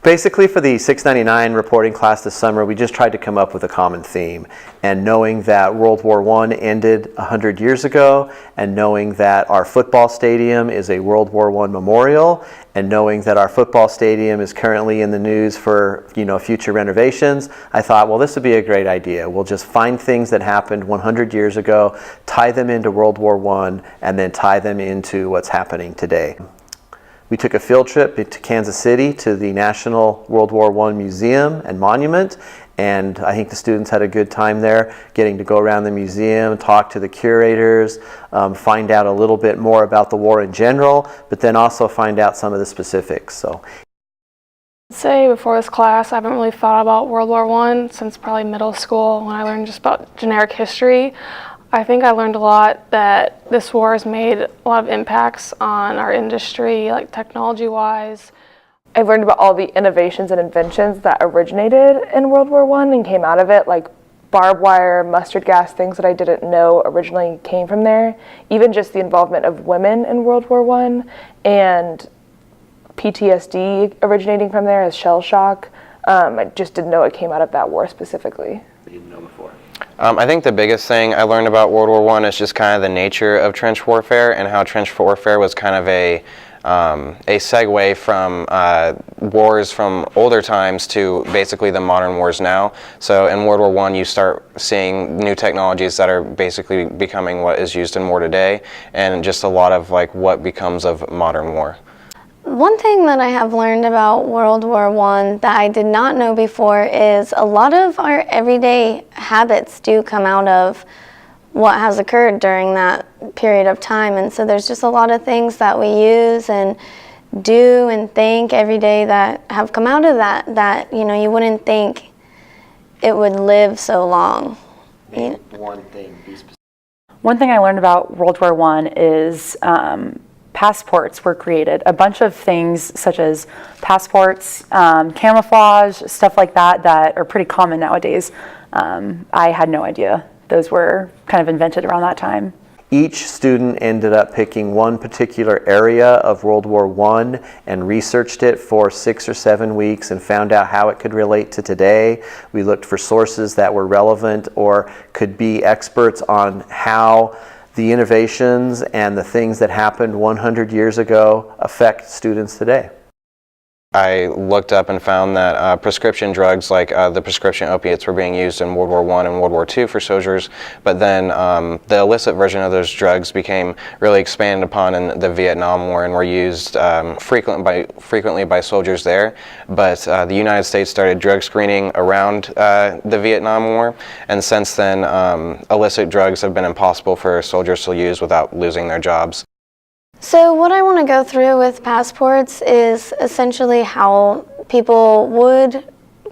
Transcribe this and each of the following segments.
Basically, for the 699 reporting class this summer, we just tried to come up with a common theme. And knowing that World War I ended 100 years ago, and knowing that our football stadium is a World War I memorial, and knowing that our football stadium is currently in the news for future renovations, I thought, well, this would be a great idea. We'll just find things that happened 100 years ago, tie them into World War I, and then tie them into what's happening today. We took a field trip to Kansas City to the National World War I Museum and Monument, and I think the students had a good time there, getting to go around the museum, talk to the curators, find out a little bit more about the war in general, but then also find out some of the specifics. So, I'd say before this class, I haven't really thought about World War I since probably middle school when I learned just about generic history. I think I learned a lot that this war has made a lot of impacts on our industry, like technology-wise. I've learned about all the innovations and inventions that originated in World War I and came out of it, like barbed wire, mustard gas, things that I didn't know originally came from there. Even just the involvement of women in World War I and PTSD originating from there as shell shock. I just didn't know it came out of that war specifically. you didn't know before. I think the biggest thing I learned about World War I is just kind of the nature of trench warfare and how trench warfare was kind of a segue from wars from older times to basically the modern wars now. So in World War I, you start seeing new technologies that are basically becoming what is used in war today, and just a lot of like what becomes of modern war. One thing that I have learned about World War I that I did not know before is a lot of our everyday habits do come out of what has occurred during that period of time. And so there's just a lot of things that we use and do and think every day that have come out of that you wouldn't think it would live so long. Name one thing. Be specific. One thing I learned about World War I is passports were created. A bunch of things such as passports, camouflage, stuff like that are pretty common nowadays. I had no idea those were kind of invented around that time. Each student ended up picking one particular area of World War I and researched it for 6 or 7 weeks and found out how it could relate to today. We looked for sources that were relevant or could be experts on how the innovations and the things that happened 100 years ago affect students today. I looked up and found that prescription drugs like the prescription opiates were being used in World War I and World War II for soldiers, but then the illicit version of those drugs became really expanded upon in the Vietnam War and were used frequently by soldiers there. But the United States started drug screening around the Vietnam War, and since then illicit drugs have been impossible for soldiers to use without losing their jobs. So what I want to go through with passports is essentially how people would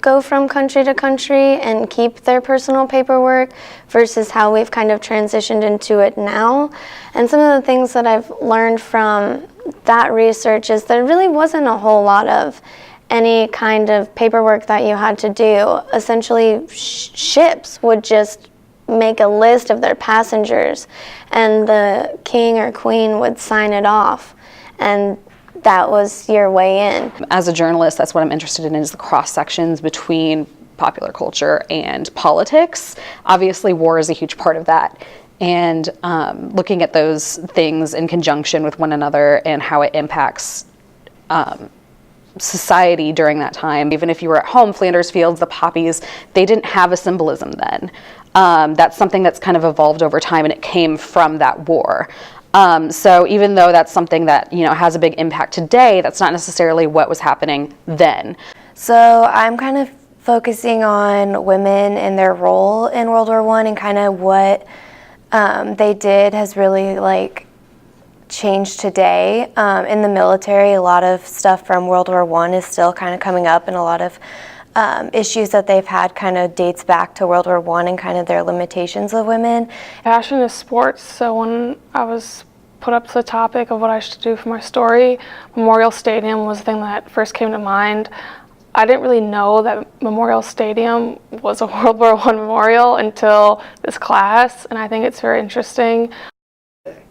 go from country to country and keep their personal paperwork versus how we've kind of transitioned into it now. And some of the things that I've learned from that research is there really wasn't a whole lot of any kind of paperwork that you had to do. Essentially, ships would just make a list of their passengers and the king or queen would sign it off, and that was your way in. As a journalist, that's what I'm interested in, is the cross sections between popular culture and politics. Obviously war is a huge part of that, and looking at those things in conjunction with one another and how it impacts society during that time. Even if you were at home, Flanders Fields, the poppies, they didn't have a symbolism then. That's something that's kind of evolved over time, and it came from that war. So even though that's something that has a big impact today, that's not necessarily what was happening then. So I'm kind of focusing on women and their role in World War I, and kind of what they did has really changed today. In the military, a lot of stuff from World War I is still kind of coming up, and a lot of issues that they've had kind of dates back to World War I and kind of their limitations of women. Passion is sports, so when I was put up to the topic of what I should do for my story, Memorial Stadium was the thing that first came to mind. I didn't really know that Memorial Stadium was a World War I memorial until this class, and I think it's very interesting.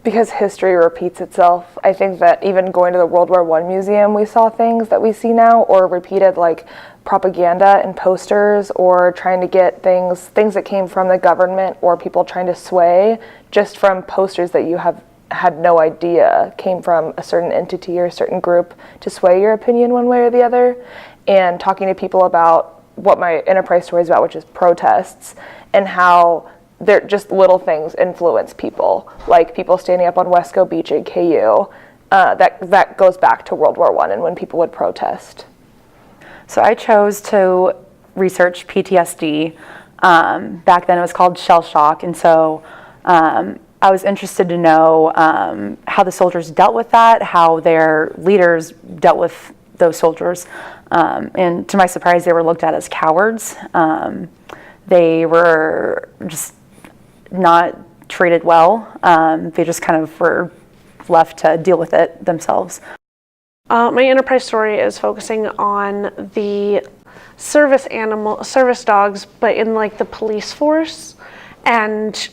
Because history repeats itself. I think that even going to the World War I museum, we saw things that we see now, or repeated like propaganda and posters, or trying to get things that came from the government or people trying to sway just from posters that you have had no idea came from a certain entity or a certain group to sway your opinion one way or the other. And talking to people about what my enterprise story is about, which is protests, and how they're just little things influence people, like people standing up on Wesco Beach at KU. That goes back to World War I and when people would protest. So I chose to research PTSD. Back then it was called shell shock, and so I was interested to know how the soldiers dealt with that, how their leaders dealt with those soldiers. And to my surprise, they were looked at as cowards. They were just not treated well. They just kind of were left to deal with it themselves. My enterprise story is focusing on the service dogs, but in like the police force. And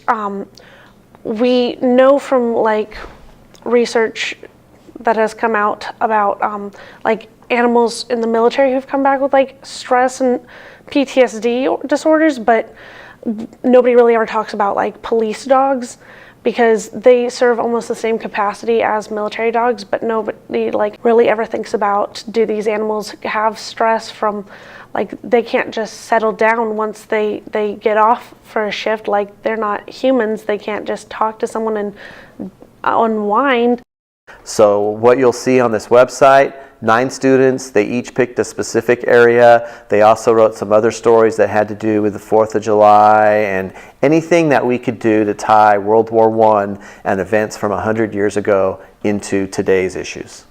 we know from like research that has come out about like animals in the military who've come back with like stress and PTSD disorders, but nobody really ever talks about like police dogs, because they serve almost the same capacity as military dogs, but nobody like really ever thinks about, do these animals have stress from, like they can't just settle down once they get off for a shift, like they're not humans, they can't just talk to someone and unwind. So what you'll see on this website, 9 students, they each picked a specific area. They also wrote some other stories that had to do with the 4th of July and anything that we could do to tie World War I and events from 100 years ago into today's issues.